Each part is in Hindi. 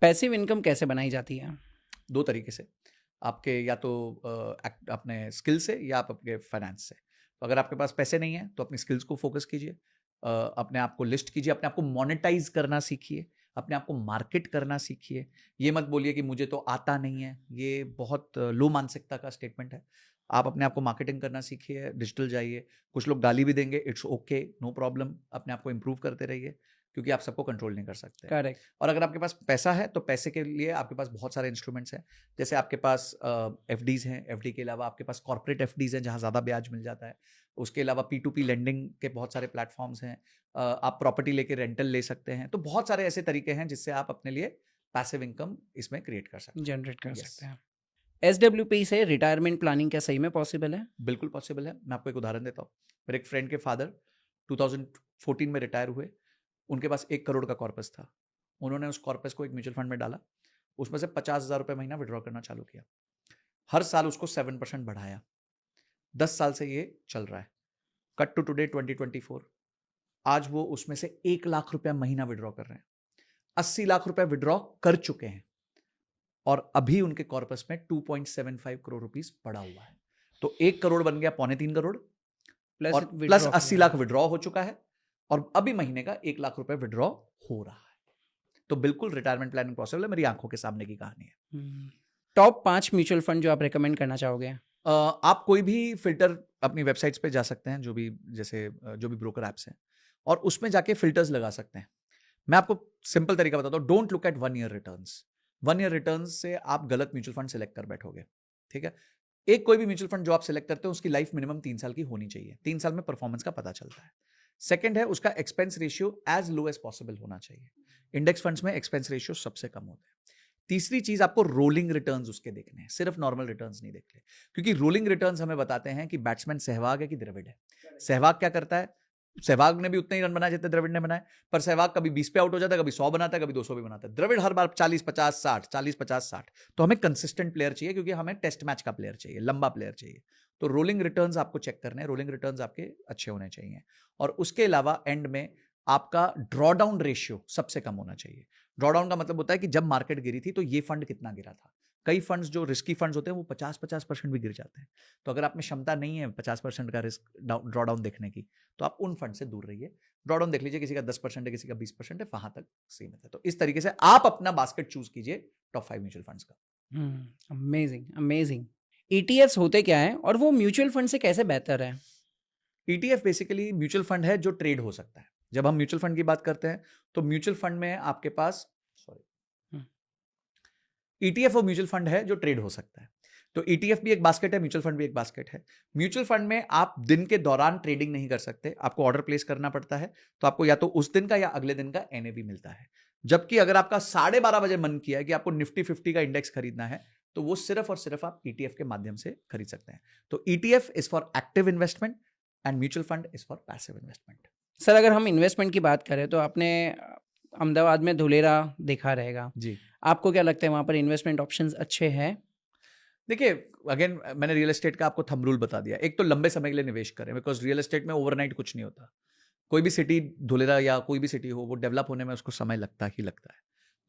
पैसिव इनकम कैसे बनाई जाती है? दो तरीके से, आपके या तो अपने स्किल से या आप अपने फाइनेंस से। तो अगर आपके पास पैसे नहीं है तो अपनी स्किल्स को फोकस कीजिए, अपने आप को लिस्ट कीजिए, अपने आप को मोनेटाइज करना सीखिए, अपने आप को मार्केट करना सीखिए। ये मत बोलिए कि मुझे तो आता नहीं है, ये बहुत लो मानसिकता का स्टेटमेंट है। आप अपने आप को मार्केटिंग करना सीखिए, डिजिटल जाइए। कुछ लोग गाली भी देंगे, इट्स ओके, नो प्रॉब्लम। अपने आप को इंप्रूव करते रहिए, क्योंकि आप सबको कंट्रोल नहीं कर सकते। करेक्ट। और अगर आपके पास पैसा है तो पैसे के लिए आपके पास बहुत सारे इंस्ट्रूमेंट्स हैं। जैसे आपके पास एफडीज हैं, एफडी के अलावा आपके पास कॉर्पोरेट एफडीज हैं जहां ज़्यादा ब्याज मिल जाता है। उसके अलावा P2P लेंडिंग के बहुत सारे प्लेटफॉर्म्स हैं। आप प्रॉपर्टी लेके रेंटल ले सकते हैं। तो बहुत सारे ऐसे तरीके हैं जिससे आप अपने लिए पैसिव इनकम इसमें क्रिएट कर सकते हैं, जनरेट कर Yes. सकते हैं। SWP से रिटायरमेंट प्लानिंग क्या सही में पॉसिबल है? बिल्कुल पॉसिबल है। मैं आपको एक उदाहरण देता हूँ। मेरे एक फ्रेंड के फादर 2014 में रिटायर हुए। उनके पास 1 करोड़ का कॉर्पस था। उन्होंने उस कॉर्पस को एक म्यूचुअल फंड में डाला, उसमें से 50,000 रुपये महीना विड्रॉ करना चालू किया। हर साल उसको 7% बढ़ाया। 10 साल से ये चल रहा है। कट टू टुडे 2024, आज वो उसमें से 1 लाख रुपया महीना विड्रॉ कर रहे हैं। 80 लाख रुपया विड्रॉ कर चुके हैं और अभी उनके कॉर्पस में 2.75 करोड़ रुपीस पड़ा हुआ है। तो 1 करोड़ बन गया 3.25 करोड़ और प्लस 80 लाख विड्रॉ हो चुका है और अभी महीने का 1 लाख रुपए विड्रॉ हो रहा है। तो बिल्कुल रिटायरमेंट प्लानिंग पॉसिबल है, मेरी आंखों के सामने की कहानी है। टॉप 5 म्यूचुअल फंड जो आप रेकमेंड करना चाहोगे? आप कोई भी फिल्टर अपनी वेबसाइट्स पे जा सकते हैं, जो भी जैसे जो भी ब्रोकर ऐप्स हैं, और उसमें जाके फिल्टर्स लगा सकते हैं। मैं आपको सिंपल तरीका बताता हूँ, don't look at 1 year returns. 1 year returns से आप गलत म्यूचुअल फंड सेलेक्ट कर बैठोगे, ठीक है। एक कोई भी म्यूचुअल फंड जो आप सेलेक्ट करते हो उसकी लाइफ मिनिमम 3 साल की होनी चाहिए। 3 साल में परफॉर्मेंस का पता चलता है। सेकंड है, उसका expense ratio as low as possible होना चाहिए। इंडेक्स फंड्स में एक्सपेंस रेशियो सबसे कम होता है। तीसरी चीज, आपको रोलिंग रिटर्न्स उसके देखने हैं, सिर्फ नॉर्मल रिटर्न्स नहीं देखने, क्योंकि रोलिंग रिटर्न्स हमें बताते हैं कि बैट्समैन सहवाग है कि द्रविड़ है। सहवाग क्या करता है? सहवाग ने भी उतने ही रन बनाए जितने द्रविड़ ने बनाए, पर सहवाग कभी 20 पे आउट हो जाता है, कभी 100 बनाता है, कभी 200 भी बनाता है। द्रविड़ हर बार 40-50-60, 40-50-60। तो हमें कंसिस्टेंट प्लेयर चाहिए, क्योंकि हमें टेस्ट मैच का प्लेयर चाहिए, लंबा प्लेयर चाहिए। तो रोलिंग रिटर्न्स आपको चेक करने हैं, रोलिंग रिटर्न्स आपके अच्छे होने चाहिए। और उसके अलावा एंड में आपका ड्रॉडाउन रेशियो सबसे कम होना चाहिए। ड्रॉडाउन का मतलब होता है कि जब मार्केट गिरी थी तो ये फंड कितना गिरा था। कई फंड्स जो रिस्की फंड्स होते हैं वो 50-50% भी गिर जाते हैं। तो अगर आप में क्षमता नहीं है 50% का रिस्क ड्रॉडाउन देखने की, तो आप उन फंड से दूर रहिए। ड्रॉडाउन देख लीजिए, किसी का 10% है, किसी का 20% है, वहां तक सीमित है। तो इस तरीके से आप अपना बास्केट चूज कीजिए टॉप 5 म्यूचुअल फंड्स का। Amazing, amazing. ETFs होते क्या है और वो म्यूचुअल फंड से कैसे बेहतर है? ETF बेसिकली म्यूचुअल फंड है जो ट्रेड हो सकता है। जब हम म्यूचुअल फंड की बात करते हैं तो म्यूचुअल फंड में आपके पास ETF वो म्यूचुअल फंड है जो ट्रेड हो सकता है। तो ETF भी एक बास्केट है, म्यूचुअल फंड भी एक बास्केट है। म्यूचुअल फंड में आप दिन के दौरान ट्रेडिंग नहीं कर सकते, आपको ऑर्डर प्लेस करना पड़ता है। तो आपको या तो उस दिन का या अगले दिन का NAV मिलता है। जबकि अगर आपका 12:30 बजे मन किया है कि आपको निफ्टी 50 का इंडेक्स खरीदना है, तो वो सिर्फ और सिर्फ आप ETF के माध्यम से खरीद सकते हैं। तो ETF is for active investment and mutual fund is for passive investment. Sir, अगर हम इन्वेस्टमेंट की बात करें तो आपने अहमदाबाद में धुलेरा देखा रहेगा जी, आपको क्या लगता है वहां पर इन्वेस्टमेंट ऑप्शंस अच्छे हैं? देखिए, अगेन मैंने रियल एस्टेट का आपको थंब रूल बता दिया। एक तो लंबे समय के लिए निवेश करें, बिकॉज रियल एस्टेट में ओवरनाइट कुछ नहीं होता। कोई भी सिटी, धुलेरा या कोई भी सिटी हो, वो डेवलप होने में उसको समय लगता ही लगता है।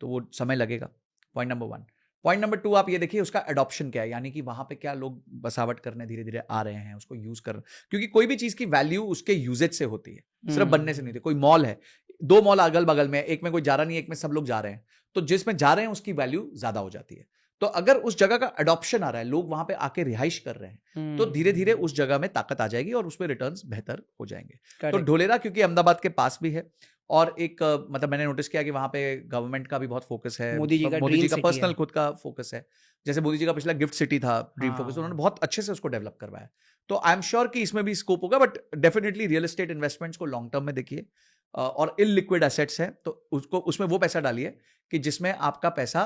तो वो समय लगेगा, पॉइंट नंबर 1। पॉइंट नंबर 2, आप ये देखिए उसका एडॉप्शन क्या है, यानी कि वहां पे क्या लोग बसावट करने धीरे धीरे आ रहे हैं, उसको यूज कर। क्योंकि कोई भी चीज की वैल्यू उसके यूजेज से होती है, सिर्फ बनने से नहीं होती। कोई मॉल है, 2 मॉल अगल बगल में, एक में कोई जा रहा नहीं, एक में सब लोग जा रहे हैं, तो जिसमें जा रहे हैं उसकी वैल्यू ज्यादा हो जाती है। तो अगर उस जगह का अडॉप्शन आ रहा है, लोग वहां पे आके रिहाइश कर रहे हैं, तो धीरे धीरे उस जगह में ताकत आ जाएगी और उसमें रिटर्न्स बेहतर हो जाएंगे। तो ढोलेरा क्योंकि अहमदाबाद के पास भी है, और एक मतलब मैंने नोटिस किया कि वहां पे गवर्नमेंट का भी बहुत फोकस है, मोदी जी का पर्सनल खुद का फोकस है। जैसे मोदी जी का पिछला गिफ्ट सिटी था, ड्रीम फोकस, उन्होंने बहुत अच्छे से उसको डेवलप करवाया। तो आई एम श्योर कि इसमें भी स्कोप होगा, but definitely real estate investments को लॉन्ग टर्म में देखिए, और इललिक्विड एसेट्स है तो उसको उसमें वो पैसा डालिए कि जिसमें आपका पैसा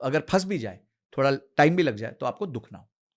अगर फंस भी जाए, थोड़ा टाइम भी लग जाए, तो आपको दुख ना हो।